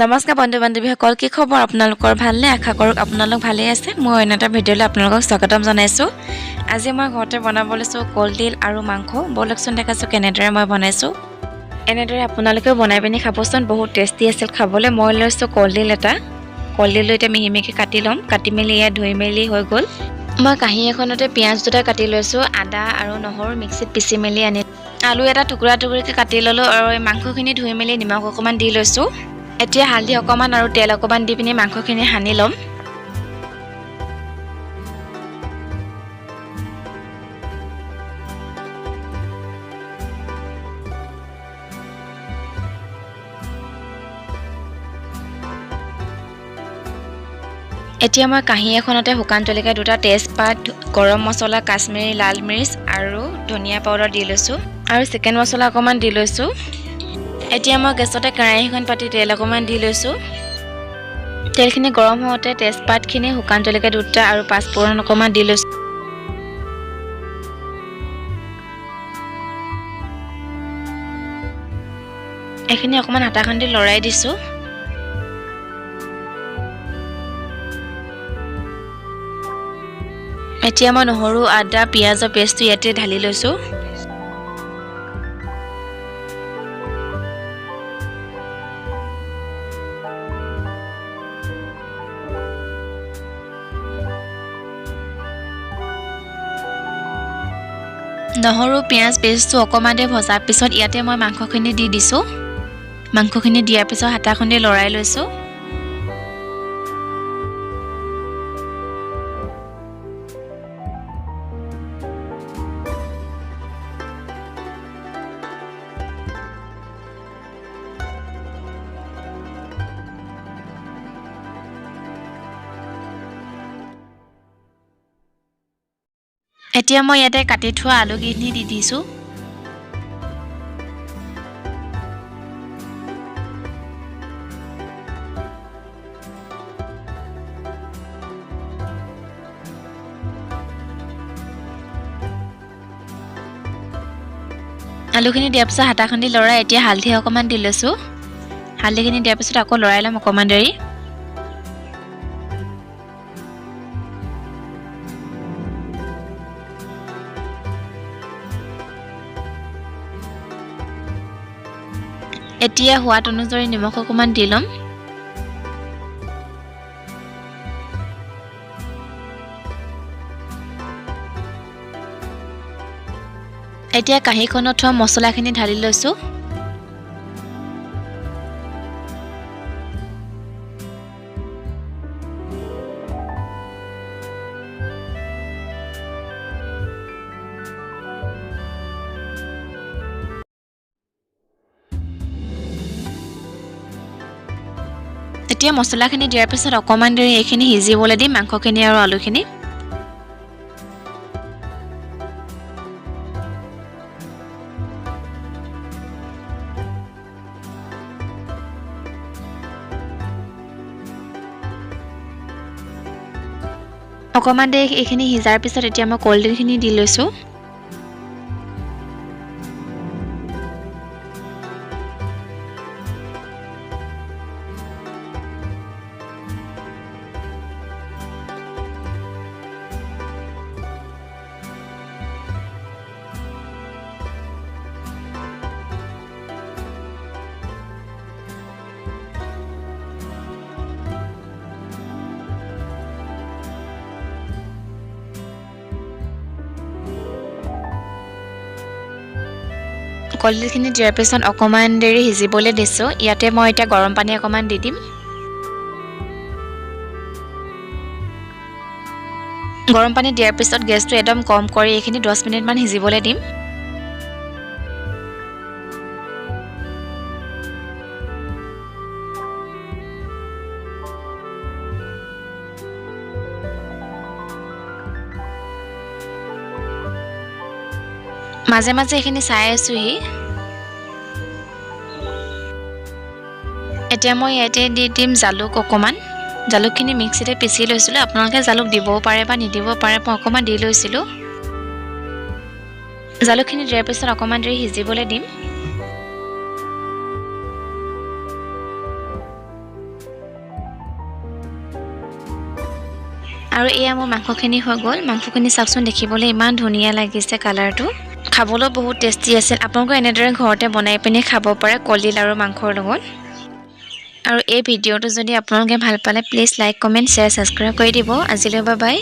নমস্কাৰ বন্ধু বান্ধৱীসকল, কি খবৰ আপোনালোকৰ? ভালনে? আশা কৰোঁ আপোনালোক ভালেই আছে। মই অন্য এটা ভিডিঅ'লৈ আপোনালোকক স্বাগতম জনাইছোঁ। আজি মই ঘৰতে বনাব লৈছোঁ কলডিল আৰু মাংস। ব'লকচোন দেখাইছোঁ কেনেদৰে মই বনাইছোঁ। এনেদৰে আপোনালোকেও বনাই পিনি খাবচোন, বহুত টেষ্টি আছিল খাবলৈ। মই লৈছোঁ কলডিল এটা। কলডিলটো এতিয়া মিহি মিহিকৈ কাটি ল'ম। কাটি মেলি ইয়াত ধুই মেলি হৈ গ'ল। মই কাঁহী এখনতে পিঁয়াজ দুটা কাটি লৈছোঁ, আদা আৰু নহৰু মিক্সিত পিচি মেলি আনি আলু এটা টুকুৰা টুকুৰিকৈ কাটি ল'লোঁ আৰু এই মাংসখিনি ধুই মেলি নিমখ অকণমান দি লৈছোঁ। এতিয়া হালধি অকণমান আৰু তেল অকণমান দি পিনি মাংসখিনি সানি ল'ম। এতিয়া মই কাঁহী এখনতে শুকান জলকীয়া দুটা, তেজপাত, গৰম মছলা, কাশ্মীৰী লাল মিৰ্চ আৰু ধনিয়া পাউডাৰ দি লৈছোঁ আৰু চিকেন মছলা অকণমান দি লৈছোঁ। এতিয়া মই গেছতে কেৰাহীখন পাতি তেল অকণমান দি লৈছোঁ। তেলখিনি গৰম হওঁতে তেজপাতখিনি, শুকান জলকীয়া দুটা আৰু পাঁচফোৰণ অকণমান দি লৈছোঁ। এইখিনি অকণমান হাতাখন দি লৰাই দিছোঁ। এতিয়া মই নহৰু, আদা, পিঁয়াজৰ পেষ্টটো ইয়াতে ঢালি লৈছোঁ। নহৰু পিঁয়াজ পেষ্টটো অকণমান দেৰি ভজাৰ পিছত ইয়াতে মই মাংসখিনি দি দিছোঁ। মাংসখিনি দিয়াৰ পিছত হাতাখন দি লৰাই লৈছোঁ। এতিয়া মই ইয়াতে কাটি থোৱা আলুখিনি দি দিছোঁ। আলুখিনি দিয়াৰ পিছত হাতাখন দি লৰাই এতিয়া হালধি অকণমান দি লৈছোঁ। হালধিখিনি দিয়াৰ পিছত আকৌ লৰাই ল'ম অকণমান দেৰি। এতিয়া সোৱাদ অনুযায়ী নিমখ অকণমান দি ল'ম। এতিয়া কাঁহীখনত থোৱা মছলাখিনি ঢালি লৈছোঁ। এতিয়া মছলাখিনি দিয়াৰ পিছত অকণমান দেৰি এইখিনি সিজিবলৈ দিম, মাংসখিনি আৰু আলুখিনি। অকণমান দেৰি এইখিনি সিজাৰ পিছত এতিয়া মই কলডিলখিনি দি লৈছোঁ। কলডিলখিনি দিয়াৰ পিছত অকণমান দেৰি সিজিবলৈ দিছোঁ। ইয়াতে মই এতিয়া গৰম পানী অকণমান দি দিম। গৰম পানী দিয়াৰ পিছত গেছটো একদম কম কৰি এইখিনি 10 মিনিটমান সিজিবলৈ দিম। মাজে মাজে এইখিনি চাই আছোঁহি। এতিয়া মই ইয়াতে দি দিম জালুক অকণমান। জালুকখিনি মিক্সিতে পিচি লৈছিলোঁ। আপোনালোকে জালুক দিবও পাৰে বা নিদিব পাৰে, মই অকণমান দি লৈছিলোঁ। জালুকখিনি দিয়াৰ পিছত অকণমান দেৰি সিজিবলৈ দিম। আৰু এয়া মোৰ মাংসখিনি হৈ গ'ল মাংসখিনি চাওকচোন দেখিবলৈ ইমান ধুনীয়া লাগিছে কালাৰটো খাবলৈ বহুত টেষ্টি আছিল আপোনালোকে এনেদৰে ঘৰতে বনাই পিনে খাব পাৰে কলডিল আৰু মাংসৰ লগত আৰু এই ভিডিঅ'টো যদি আপোনালোকে ভাল পালে please like comment share subscribe কৰি দিব আজিলৈ বাই বাই